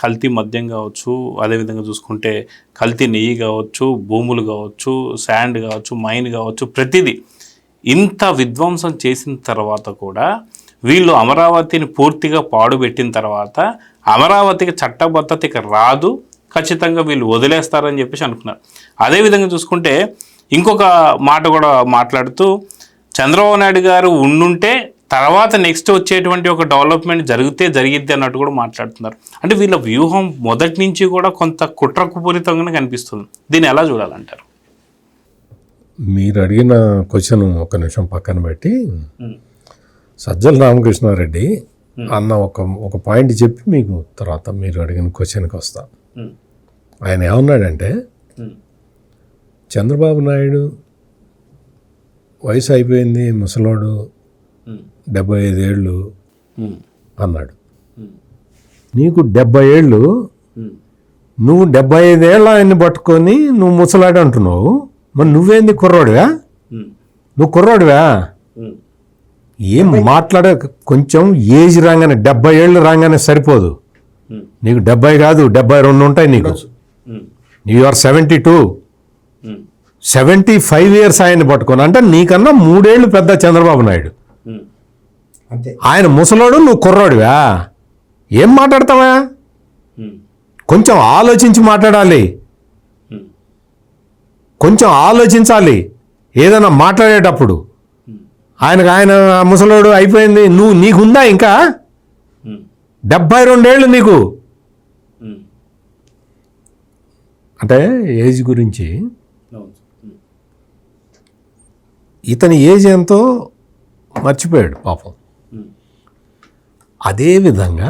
కల్తీ మద్యం కావచ్చు, అదేవిధంగా చూసుకుంటే కల్తీ నెయ్యి కావచ్చు, భూములు కావచ్చు, శాండ్ కావచ్చు, మైన్ కావచ్చు, ప్రతిదీ ఇంత విధ్వంసం చేసిన తర్వాత కూడా వీళ్ళు అమరావతిని పూర్తిగా పాడుపెట్టిన తర్వాత అమరావతికి చట్టబద్ధతకి రాదు, ఖచ్చితంగా వీళ్ళు వదిలేస్తారని చెప్పేసి అనుకున్నారు. అదేవిధంగా చూసుకుంటే ఇంకొక మాట కూడా మాట్లాడుతూ చంద్రబాబు నాయుడు గారు ఉండుంటే తర్వాత నెక్స్ట్ వచ్చేటువంటి ఒక డెవలప్మెంట్ జరిగిద్ది అన్నట్టు కూడా మాట్లాడుతున్నారు. అంటే వీళ్ళ వ్యూహం మొదటి నుంచి కూడా కొంత కుట్రకుపూరితంగానే కనిపిస్తుంది. దీన్ని ఎలా చూడాలంటారు? మీరు అడిగిన క్వశ్చన్ ఒక నిమిషం పక్కన పెట్టి సజ్జల రామకృష్ణారెడ్డి అన్న ఒక పాయింట్ చెప్పి మీకు తర్వాత మీరు అడిగిన క్వశ్చన్కి వస్తా. ఆయన ఏమన్నాడంటే చంద్రబాబు నాయుడు వయసు అయిపోయింది, ముసలోడు, 75 ఏళ్ళు అన్నాడు. నీకు 70 ఏళ్ళు, నువ్వు 75 ఏళ్ళ ఆయన్ని పట్టుకొని నువ్వు ముసలాడు అంటున్నావు. మరి నువ్వేంది కుర్రోడివా? నువ్వు కుర్రోడివా? ఏం మాట్లాడే, కొంచెం ఏజ్ రాగానే 70 ఏళ్ళు రాగానే సరిపోదు. నీకు 70 కాదు 72 ఉంటాయి నీకు. యు ఆర్ 72, 75 ఇయర్స్ ఆయన్ని పట్టుకొని, అంటే నీకన్నా 3 ఏళ్ళు పెద్ద చంద్రబాబు నాయుడు. ఆయన ముసలోడు, నువ్వు కుర్రోడివా? ఏం మాట్లాడతావా? కొంచెం ఆలోచించి మాట్లాడాలి, కొంచెం ఆలోచించాలి ఏదైనా మాట్లాడేటప్పుడు. ఆయన ముసలోడు అయిపోయింది, నీకుందా ఇంకా 72 ఏళ్ళు నీకు? అంటే ఏజ్ గురించి, ఇతని ఏజ్ ఎంతో మర్చిపోయాడు పాపం. అదేవిధంగా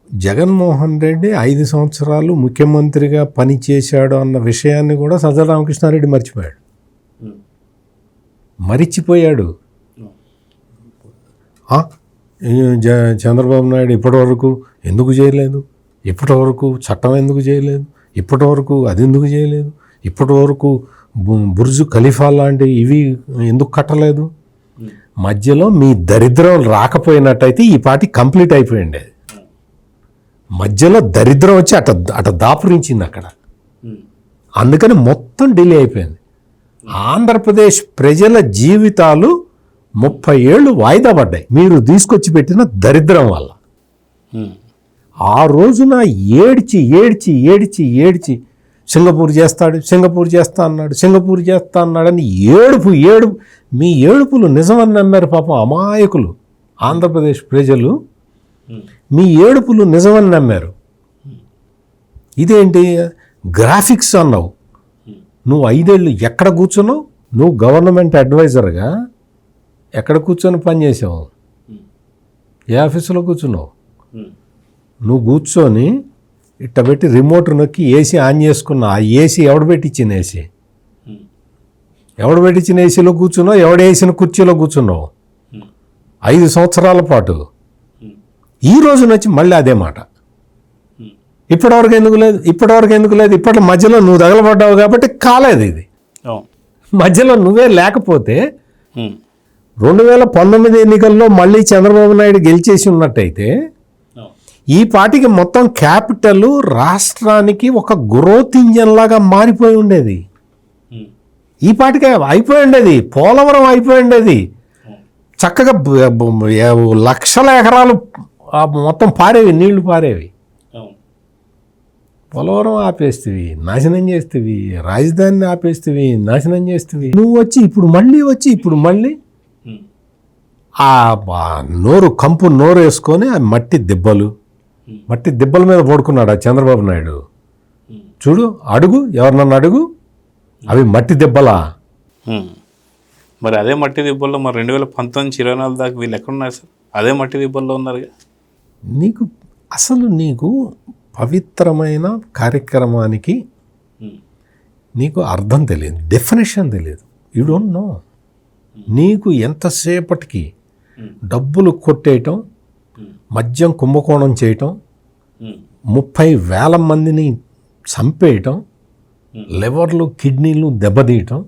జగన్మోహన్ రెడ్డి 5 సంవత్సరాలు ముఖ్యమంత్రిగా పనిచేశాడు అన్న విషయాన్ని కూడా సజ్జల రామకృష్ణారెడ్డి మరిచిపోయాడు. చంద్రబాబు నాయుడు ఇప్పటివరకు ఎందుకు చేయలేదు, ఇప్పటివరకు చట్టం ఎందుకు చేయలేదు, ఇప్పటివరకు అది ఎందుకు చేయలేదు, ఇప్పటివరకు బుర్జు ఖలీఫా లాంటి ఇవి ఎందుకు కట్టలేదు? మధ్యలో మీ దరిద్రం రాకపోయినట్టయితే ఈ పార్టీ కంప్లీట్ అయిపోయింది. మధ్యలో దరిద్రం వచ్చి అట దాపురించింది అక్కడ. అందుకని మొత్తం డిలే అయిపోయింది. ఆంధ్రప్రదేశ్ ప్రజల జీవితాలు 30 ఏళ్ళు వాయిదా పడ్డాయి మీరు తీసుకొచ్చి పెట్టిన దరిద్రం వల్ల. ఆ రోజున ఏడ్చి ఏడ్చి ఏడ్చి ఏడ్చి సింగపూర్ చేస్తా అన్నాడని ఏడుపు మీ ఏడుపులు నిజమని నమ్మారు పాపం అమాయకులు. ఆంధ్రప్రదేశ్ ప్రజలు మీ ఏడుపులు నిజమని నమ్మారు. ఇదేంటి గ్రాఫిక్స్ అన్నావు? నువ్వు 5 ఏళ్ళు ఎక్కడ కూర్చున్నావు? నువ్వు గవర్నమెంట్ అడ్వైజర్గా ఎక్కడ కూర్చొని పనిచేసావు? ఏ ఆఫీసులో కూర్చున్నావు? నువ్వు కూర్చొని ఇట్ట పెట్టి రిమోట్ నొక్కి ఏసీ ఆన్ చేసుకున్నా. ఆ ఏసీ ఎవడు పెట్టించిన ఏసీ? ఎవడు పెట్టించిన ఏసీలో కూర్చున్నావు? ఎవడు వేసిన కుర్చీలో కూర్చున్నావు 5 సంవత్సరాల పాటు? ఈ రోజు నుంచి మళ్ళీ అదే మాట. ఇప్పటివరకు ఎందుకు లేదు? ఇప్పటి మధ్యలో నువ్వు తగలబడ్డావు కాబట్టి కాలేదు ఇది. మధ్యలో నువ్వే లేకపోతే 2019 ఎన్నికల్లో మళ్ళీ చంద్రబాబు నాయుడు గెలిచేసి ఉన్నట్టయితే ఈ పార్టీకి మొత్తం క్యాపిటల్ రాష్ట్రానికి ఒక గ్రోత్ ఇంజన్ లాగా మారిపోయి ఉండేది. ఈ పార్టీకి అయిపోయి ఉండేది, పోలవరం అయిపోయి ఉండేది. చక్కగా లక్షల ఎకరాలు మొత్తం పారేవి, నీళ్లు పారేవి. పోలవరం ఆపేస్తేవి, నాశనం చేస్తేవి. రాజధానిని ఆపేస్తేవి, నాశనం చేస్తేవి. నువ్వు వచ్చి ఇప్పుడు మళ్ళీ ఆ నోరు వేసుకొని ఆ మట్టి దిబ్బల మీద పడుకున్నాడు ఆ చంద్రబాబు నాయుడు. చూడు, అడుగు, ఎవరినన్నా అడుగు, అవి మట్టి దెబ్బలా? మరి అదే మట్టి దిబ్బల్లో మరి 2019-24 దాకా వీళ్ళు ఎక్కడున్నారు సార్? అదే మట్టి దిబ్బల్లో ఉన్నారుగా. నీకు పవిత్రమైన కార్యక్రమానికి నీకు అర్థం తెలియదు, డెఫినేషన్ తెలియదు. You don't know. నీకు ఎంతసేపటికి డబ్బులు కొట్టేయటం, మద్యం కుంభకోణం చేయటం, 30,000 మందిని చంపేయటం, లివర్లు కిడ్నీలు దెబ్బతీయటం,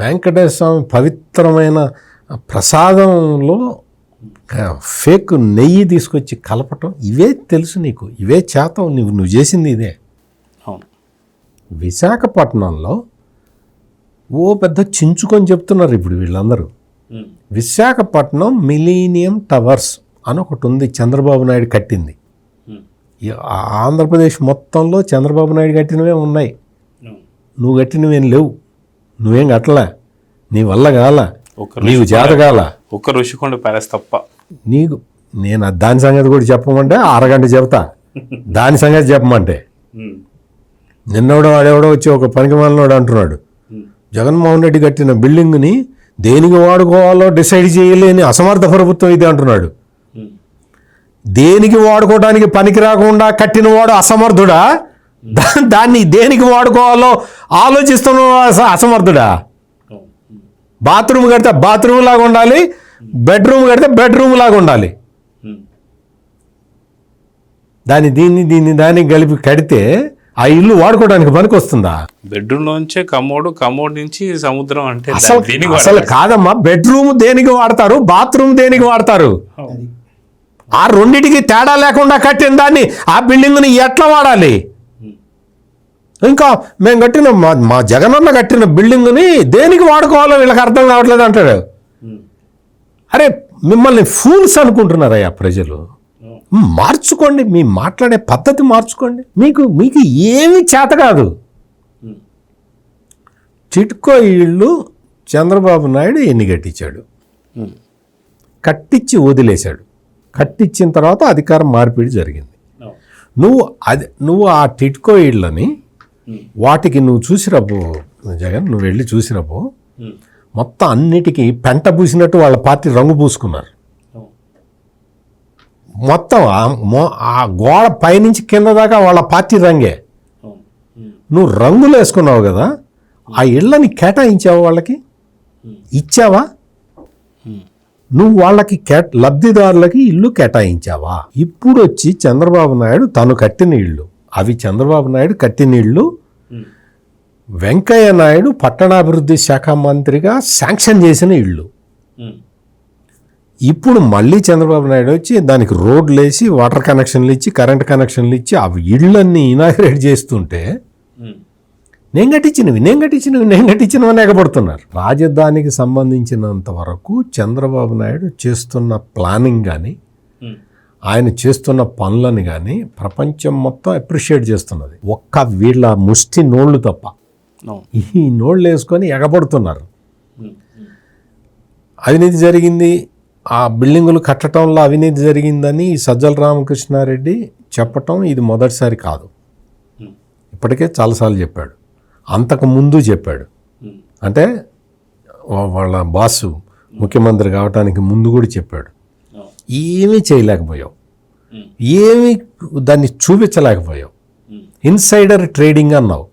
వెంకటేశ్వర స్వామి పవిత్రమైన ప్రసాదంలో ఫేక్ నెయ్యి తీసుకొచ్చి కలపటం, ఇవే తెలుసు నీకు, ఇవే చేతం, నువ్వు చేసింది ఇదే. అవును. విశాఖపట్నంలో ఓ పెద్ద చించుకొని చెప్తున్నారు ఇప్పుడు వీళ్ళందరూ. విశాఖపట్నం మిలీనియం టవర్స్ అని ఒకటి ఉంది, చంద్రబాబు నాయుడు కట్టింది. ఈ ఆంధ్రప్రదేశ్ మొత్తంలో చంద్రబాబు నాయుడు కట్టినవే ఉన్నాయి, నువ్వు కట్టినవేం లేవు, నువ్వేం కట్టలే, నీ వల్ల కాల, నీవు జాతకాల. ఒక్క ఋషికొండ ప్యాలెస్ తప్ప. నీకు నేను దాని సంగతి కూడా చెప్పమంటే అరగంట చెబుతా, దాని సంగతి చెప్పమంటే. నిన్నవడం ఆడేవడో వచ్చి ఒక పనికి మాలినోడు అంటున్నాడు, జగన్మోహన్ రెడ్డి కట్టిన బిల్డింగ్ని దేనికి వాడుకోవాలో డిసైడ్ చేయలేని అసమర్థ ప్రభుత్వం ఇది అంటున్నాడు. దేనికి వాడుకోవడానికి పనికి రాకుండా కట్టినవాడు అసమర్థుడా? దాన్ని దేనికి వాడుకోవాలో ఆలోచిస్తున్న అసమర్థుడా? బాత్రూమ్ కడితే బాత్రూమ్ లాగా ఉండాలి, బెడ్రూమ్ కడితే బెడ్రూమ్ లాగా ఉండాలి. దాన్ని కలిపి కడితే ఆ ఇల్లు వాడుకోవడానికి పనికి వస్తుందా? బెడ్రూమ్ నుంచే కమోడ్ నుంచి సముద్రం అంటే అసలు కాదమ్మా. బెడ్రూమ్ దేనికి వాడతారు, బాత్రూమ్ దేనికి వాడతారు? ఆ రెండిటికి తేడా లేకుండా కట్టిన దాన్ని, ఆ బిల్డింగ్ని ఎట్లా వాడాలి? ఇంకా మేము కట్టిన మా జగనన్న కట్టిన బిల్డింగ్ని దేనికి వాడుకోవాలో వీళ్ళకి అర్థం కావట్లేదు అంటాడు. అరే మిమ్మల్ని ఫూల్స్ అనుకుంటున్నారయ్యా ప్రజలు. మార్చుకోండి, మీ మాట్లాడే పద్ధతి మార్చుకోండి. మీకు ఏమీ చేత కాదు. చిట్కో ఇళ్ళు చంద్రబాబు నాయుడు ఎన్ని కట్టించాడు, కట్టించి వదిలేశాడు. కట్టించిన తర్వాత అధికారం మార్పిడి జరిగింది. నువ్వు ఆ టిట్కో ఇళ్ళని వాటికి నువ్వు చూసిరాబో జగన్, నువ్వు వెళ్ళి చూసిరాబో, మొత్తం అన్నిటికీ పెంట పూసినట్టు వాళ్ళ పార్టీ రంగు పూసుకున్నారు. మొత్తం ఆ గోడ పైనుంచి కింద దాకా వాళ్ళ పార్టీ రంగే. నువ్వు రంగులు వేసుకున్నావు కదా, ఆ ఇళ్ళని కేటాయించావా? వాళ్ళకి ఇచ్చావా? నువ్వు వాళ్ళకి లబ్ధిదారులకి ఇల్లు కేటాయించావా? ఇప్పుడు వచ్చి చంద్రబాబు నాయుడు తను కట్టిన ఇళ్ళు, అవి చంద్రబాబు నాయుడు కట్టిన ఇళ్ళు, వెంకయ్య నాయుడు పట్టణాభివృద్ధి శాఖ మంత్రిగా శాంక్షన్ చేసిన ఇళ్ళు. ఇప్పుడు మళ్ళీ చంద్రబాబు నాయుడు వచ్చి దానికి రోడ్లు వేసి, వాటర్ కనెక్షన్లు ఇచ్చి, కరెంట్ కనెక్షన్లు ఇచ్చి, అవి ఇళ్ళన్నీ ఇనాగ్రేట్ చేస్తుంటే నేను కట్టించినవని ఎగబడుతున్నారు. రాజధానికి సంబంధించినంత వరకు చంద్రబాబు నాయుడు చేస్తున్న ప్లానింగ్ కానీ, ఆయన చేస్తున్న పనులని కానీ ప్రపంచం మొత్తం అప్రిషియేట్ చేస్తున్నది. ఒక్క వీళ్ళ ముష్టి నోళ్ళు తప్ప ఈ నోళ్ళు వేసుకొని ఎగబడుతున్నారు. అవినీతి జరిగింది, ఆ బిల్డింగులు కట్టడంలో అవినీతి జరిగిందని సజ్జల రామకృష్ణారెడ్డి చెప్పటం ఇది మొదటిసారి కాదు. ఇప్పటికే చాలాసార్లు చెప్పాడు, అంతకు ముందు చెప్పాడు. అంటే వాళ్ళ బాసు ముఖ్యమంత్రి కావడానికి ముందు కూడా చెప్పాడు. ఏమీ చేయలేకపోయావు, ఏమీ దాన్ని చూపించలేకపోయావు. ఇన్సైడర్ ట్రేడింగ్ అన్నావు.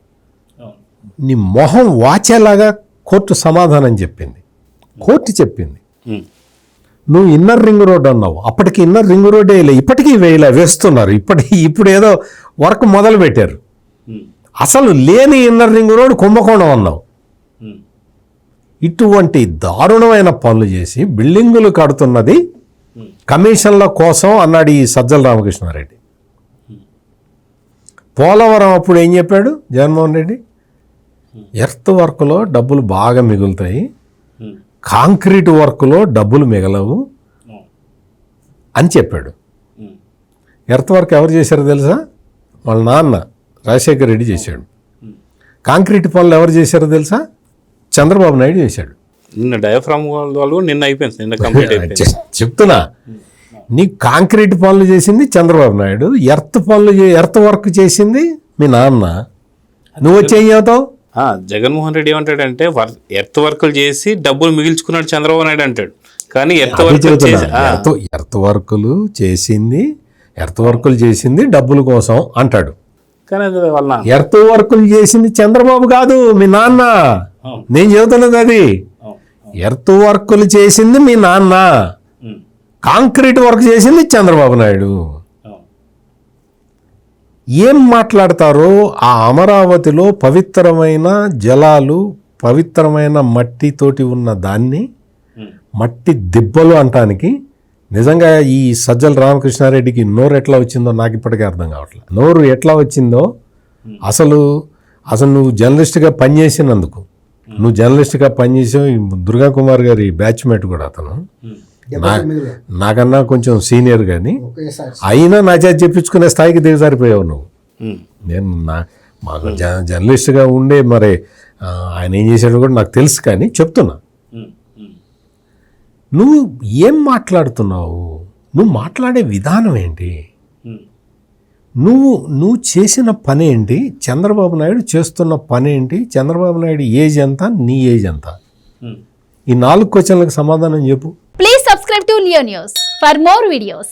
నీ మొహం వాచేలాగా కోర్టు సమాధానం చెప్పింది, కోర్టు చెప్పింది. నువ్వు ఇన్నర్ రింగ్ రోడ్ అన్నావు, అప్పటికి ఇన్నర్ రింగ్ రోడ్ వేయలే, ఇప్పటికీ వేస్తున్నారు. ఇప్పుడు ఏదో వర్క్ మొదలు పెట్టారు. అసలు లేని ఇన్నర్ రింగ్ రోడ్ కుంభకోణం అన్నావు. ఇటువంటి దారుణమైన పనులు చేసి బిల్డింగులు కడుతున్నది కమిషన్ల కోసం అన్నాడు ఈ సజ్జల రామకృష్ణారెడ్డి. పోలవరం అప్పుడు ఏం చెప్పాడు జగన్మోహన్ రెడ్డి? ఎర్త్ వర్క్లో డబ్బులు బాగా మిగులుతాయి, కాంక్రీట్ వర్క్లో డబ్బులు మిగలవు అని చెప్పాడు. ఎర్త్ వర్క్ ఎవరు చేశారో తెలుసా? వాళ్ళ నాన్న రాజశేఖర్ రెడ్డి చేశాడు. కాంక్రీట్ పనులు ఎవరు చేశారో తెలుసా? చంద్రబాబు నాయుడు చేశాడు. నిన్న డయాఫ్రామ్ వాళ్ళు నిన్న అయిపోయింది, నిన్న కంప్లీట్ అయిపోయింది. చెప్తున్నా, నీ కాంక్రీట్ పనులు చేసింది చంద్రబాబు నాయుడు, ఎర్త్ వర్క్ చేసింది మీ నాన్న. నువ్వు వచ్చి ఏం చెబుతావు? జగన్మోహన్ రెడ్డి ఏమంటాడంటే ఎర్త్ వర్కులు చేసి డబ్బులు మిగిల్చుకున్నాడు చంద్రబాబు నాయుడు అంటాడు. కానీ ఎర్త్ వర్కులు చేసింది డబ్బుల కోసం అంటాడు. కానీ అది వాళ్ళ ఎర్త్ వర్కులు చేసింది చంద్రబాబు కాదు, మీ నాన్న. నేను చెబుతున్నది అది. ఎర్త్ వర్కులు చేసింది మీ నాన్న, కాంక్రీట్ వర్క్ చేసింది చంద్రబాబు నాయుడు. ఏం మాట్లాడతారో ఆ అమరావతిలో పవిత్రమైన జలాలు, పవిత్రమైన మట్టితోటి ఉన్న దాన్ని మట్టి దిబ్బలు అంటానికి నిజంగా ఈ సజ్జల రామకృష్ణారెడ్డికి నోరు ఎట్లా వచ్చిందో నాకు ఇప్పటికీ అర్థం కావట్లేదు. నోరు ఎట్లా వచ్చిందో అసలు నువ్వు జర్నలిస్ట్గా పనిచేసినందుకు, నువ్వు జర్నలిస్ట్గా పనిచేసావు. ఈ దుర్గా కుమార్ గారి బ్యాచ్మేట్ కూడా అతను, నాకన్నా కొంచెం సీనియర్, కానీ అయినా నా చేతి చెప్పించుకునే స్థాయికి దిగజారిపోయావు నువ్వు. నేను మాకు జర్నలిస్ట్గా ఉండే మరి ఆయన ఏం చేశాడో కూడా నాకు తెలుసు, కానీ చెప్తున్నా, నువ్వు ఏం మాట్లాడుతున్నావు, నువ్వు మాట్లాడే విధానం ఏంటి, నువ్వు చేసిన పని ఏంటి, చంద్రబాబు నాయుడు చేస్తున్న పని ఏంటి, చంద్రబాబు నాయుడు ఏజ్ ఎంత, నీ ఏజ్ ఎంత, ఈ 4 క్వశ్చన్లకు సమాధానం చెప్పు. Please subscribe to Leo News for more videos.